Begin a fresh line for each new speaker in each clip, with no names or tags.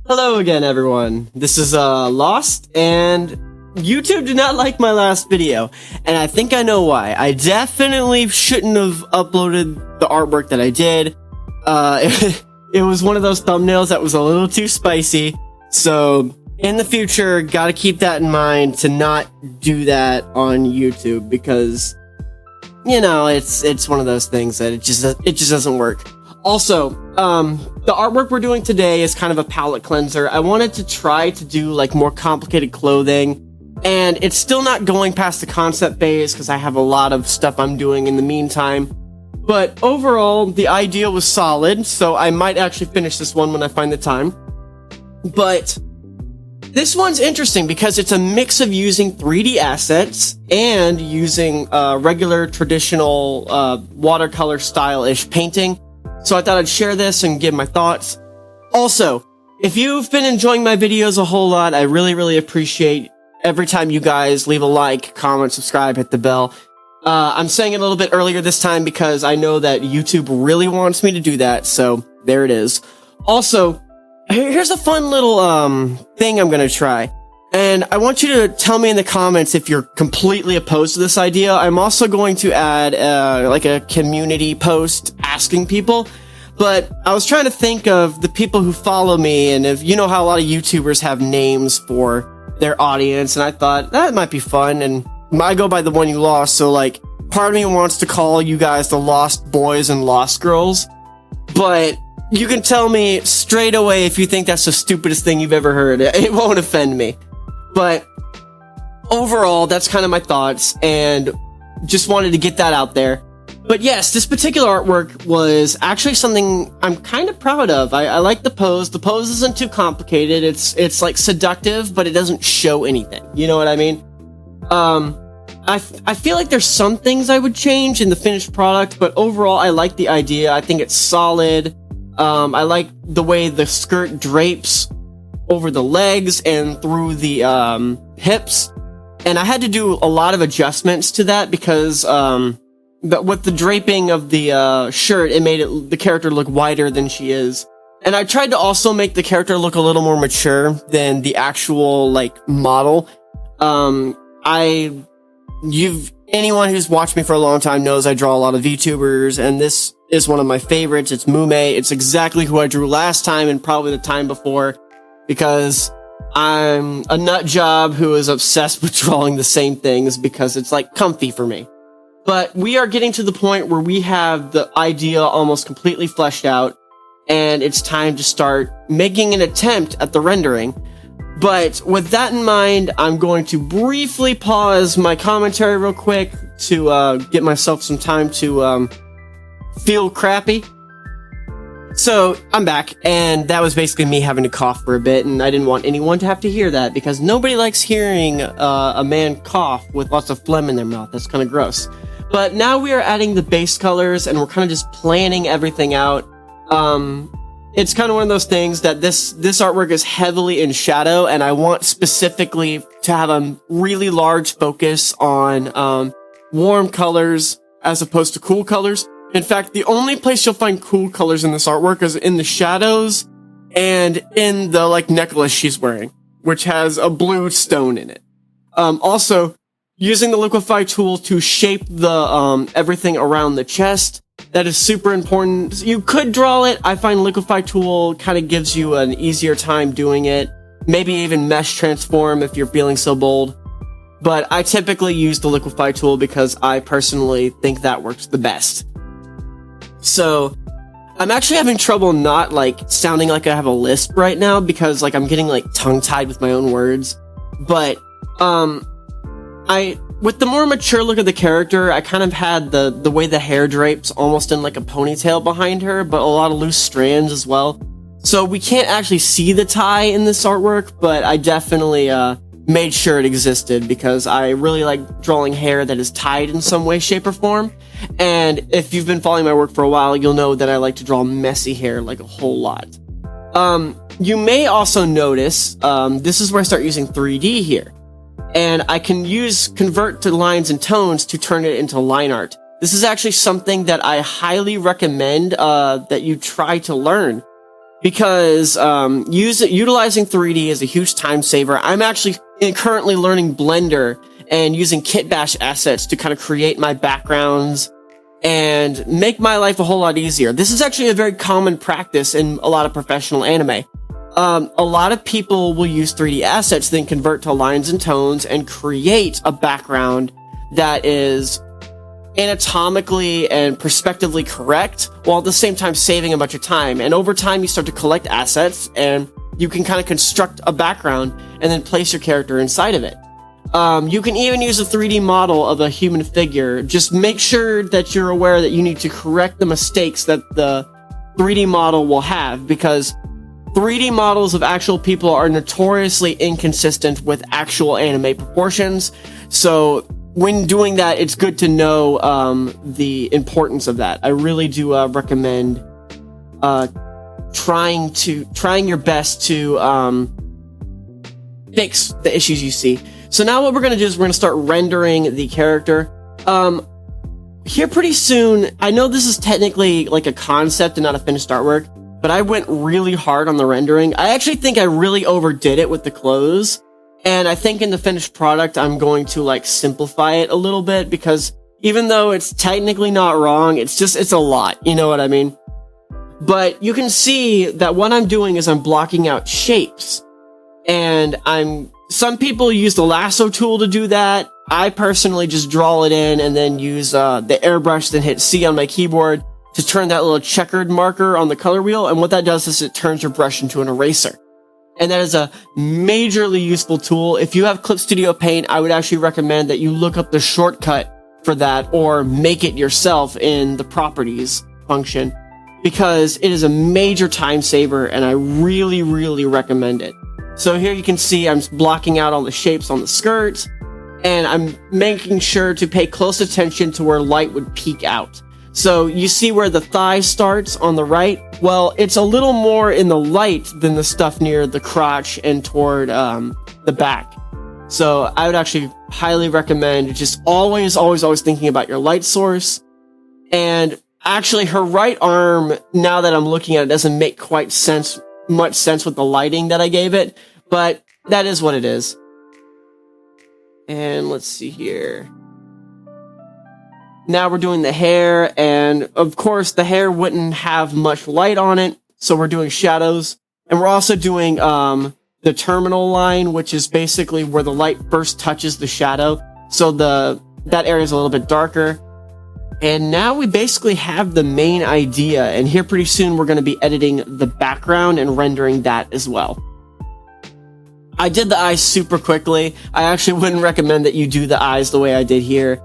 Hello again, everyone. This is Lost, and YouTube did not like my last video, and I think I know why. I definitely shouldn't have uploaded the artwork that I did. It was one of those thumbnails that was a little too spicy, so in the future, gotta keep that in mind to not do that on YouTube, because, you know, it's one of those things that it just doesn't work. Also, the artwork we're doing today is kind of a palette cleanser. I wanted to try to do like more complicated clothing, and it's still not going past the concept phase because I have a lot of stuff I'm doing in the meantime. But overall, the idea was solid, so I might actually finish this one when I find the time. But this one's interesting because it's a mix of using 3D assets and using regular traditional watercolor style-ish painting. So I thought I'd share this and give my thoughts. Also, if you've been enjoying my videos a whole lot, I really appreciate every time you guys leave a like, comment, subscribe, hit the bell. I'm saying it a little bit earlier this time because I know that YouTube really wants me to do that, so there it is. Also, here's a fun little thing I'm gonna try. And I want you to tell me in the comments if you're completely opposed to this idea. I'm also going to add like a community post asking people. But I was trying to think of the people who follow me, and if you know how a lot of YouTubers have names for their audience, and I thought that might be fun. And I go by the one you lost, so like part of me wants to call you guys the Lost Boys and Lost Girls. But you can tell me straight away if you think that's the stupidest thing you've ever heard. It won't offend me. But overall, that's kind of my thoughts, and just wanted to get that out there. But yes, this particular artwork was actually something I'm kind of proud of. I like the pose. The pose isn't too complicated. It's like seductive, but it doesn't show anything. You know what I mean? I feel like there's some things I would change in the finished product, but overall, I like the idea. I think it's solid. I like the way the skirt drapes over the legs and through the hips, and I had to do a lot of adjustments to that because with the draping of the shirt, it made the character look wider than she is. And I tried to also make the character look a little more mature than the actual like model. Anyone who's watched me for a long time knows I draw a lot of VTubers, and this is one of my favorites. It's Mumei. It's exactly who I drew last time and probably the time before, because I'm a nut job who is obsessed with drawing the same things because it's like comfy for me. But we are getting to the point where we have the idea almost completely fleshed out, and it's time to start making an attempt at the rendering. But with that in mind, I'm going to briefly pause my commentary real quick to get myself some time to feel crappy. So, I'm back, and that was basically me having to cough for a bit, and I didn't want anyone to have to hear that, because nobody likes hearing a man cough with lots of phlegm in their mouth. That's kind of gross. But now we are adding the base colors, and we're kind of just planning everything out. It's kind of one of those things that this artwork is heavily in shadow, and I want specifically to have a really large focus on warm colors as opposed to cool colors. In fact, the only place you'll find cool colors in this artwork is in the shadows and in the like necklace she's wearing, which has a blue stone in it. Also, using the liquify tool to shape the everything around the chest, that is super important. You could draw it. I find liquify tool kind of gives you an easier time doing it. Maybe even mesh transform if you're feeling so bold. But I typically use the liquify tool because I personally think that works the best. So, I'm actually having trouble not, like, sounding like I have a lisp right now, because, like, I'm getting, like, tongue-tied with my own words. But, with the more mature look of the character, I kind of had the way the hair drapes almost in, like, a ponytail behind her, but a lot of loose strands as well. So, we can't actually see the tie in this artwork, but I definitely, made sure it existed, because I really like drawing hair that is tied in some way, shape, or form. And if you've been following my work for a while, you'll know that I like to draw messy hair like a whole lot. You may also notice, this is where I start using 3D here. And I can convert to lines and tones to turn it into line art. This is actually something that I highly recommend that you try to learn. because utilizing 3D is a huge time saver. I'm actually currently learning Blender and using Kitbash assets to kind of create my backgrounds and make my life a whole lot easier. This is actually a very common practice in a lot of professional anime. A lot of people will use 3D assets, then convert to lines and tones and create a background that is anatomically and perspectively correct, while at the same time saving a bunch of time. And over time, you start to collect assets, and you can kind of construct a background and then place your character inside of it. You can even use a 3D model of a human figure. Just make sure that you're aware that you need to correct the mistakes that the 3D model will have, because 3D models of actual people are notoriously inconsistent with actual anime proportions. So when doing that, it's good to know the importance of that. I really do recommend trying your best to fix the issues you see. So now what we're going to do is we're going to start rendering the character. Here pretty soon, I know this is technically like a concept and not a finished artwork, but I went really hard on the rendering. I actually think I really overdid it with the clothes. And I think in the finished product, I'm going to like simplify it a little bit, because even though it's technically not wrong, it's a lot. You know what I mean? But you can see that what I'm doing is I'm blocking out shapes. And some people use the lasso tool to do that. I personally just draw it in and then use the airbrush, then hit C on my keyboard to turn that little checkered marker on the color wheel. And what that does is it turns your brush into an eraser. And that is a majorly useful tool. If you have Clip Studio Paint, I would actually recommend that you look up the shortcut for that or make it yourself in the properties function, because it is a major time saver and I really, really recommend it. So here you can see I'm blocking out all the shapes on the skirt, and I'm making sure to pay close attention to where light would peek out. So you see where the thigh starts on the right? Well, it's a little more in the light than the stuff near the crotch and toward the back. So I would actually highly recommend just always thinking about your light source. And actually her right arm, now that I'm looking at it, doesn't make quite much sense with the lighting that I gave it, but that is what it is. And let's see here. Now we're doing the hair, and of course the hair wouldn't have much light on it, so we're doing shadows. And we're also doing the terminal line, which is basically where the light first touches the shadow. So that area is a little bit darker. And now we basically have the main idea, and here pretty soon we're going to be editing the background and rendering that as well. I did the eyes super quickly. I actually wouldn't recommend that you do the eyes the way I did here.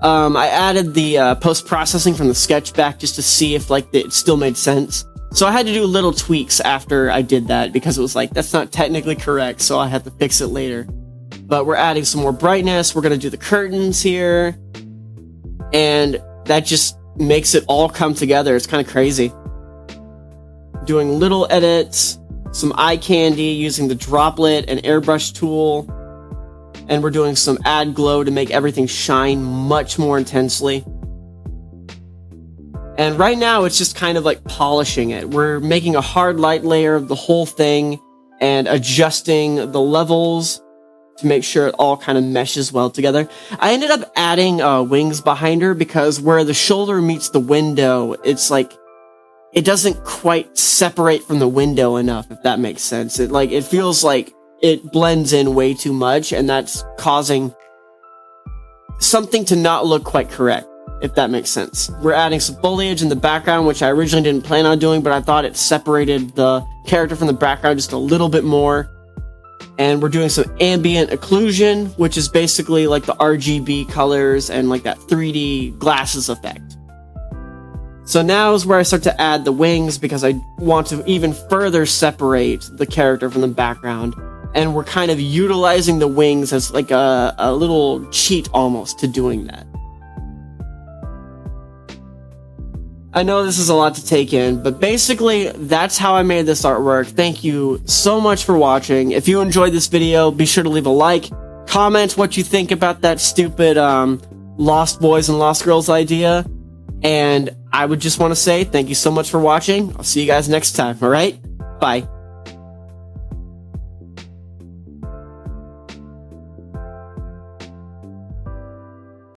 I added the post-processing from the sketch back just to see if it still made sense. So I had to do little tweaks after I did that, because it was like, that's not technically correct, so I had to fix it later. But we're adding some more brightness. We're going to do the curtains here. And that just makes it all come together. It's kind of crazy. Doing little edits, some eye candy using the droplet and airbrush tool. And we're doing some add glow to make everything shine much more intensely. And right now it's just kind of like polishing it. We're making a hard light layer of the whole thing and adjusting the levels to make sure it all kind of meshes well together. I ended up adding wings behind her, because where the shoulder meets the window, it's like it doesn't quite separate from the window enough, if that makes sense. It feels like it blends in way too much, and that's causing something to not look quite correct, if that makes sense. We're adding some foliage in the background, which I originally didn't plan on doing, but I thought it separated the character from the background just a little bit more. And we're doing some ambient occlusion, which is basically like the RGB colors and like that 3D glasses effect. So now is where I start to add the wings, because I want to even further separate the character from the background. And we're kind of utilizing the wings as like a little cheat almost to doing that. I know this is a lot to take in, but basically that's how I made this artwork. Thank you so much for watching. If you enjoyed this video, be sure to leave a like, comment what you think about that stupid Lost Boys and Lost Girls idea. And I would just want to say thank you so much for watching. I'll see you guys next time, alright? Bye.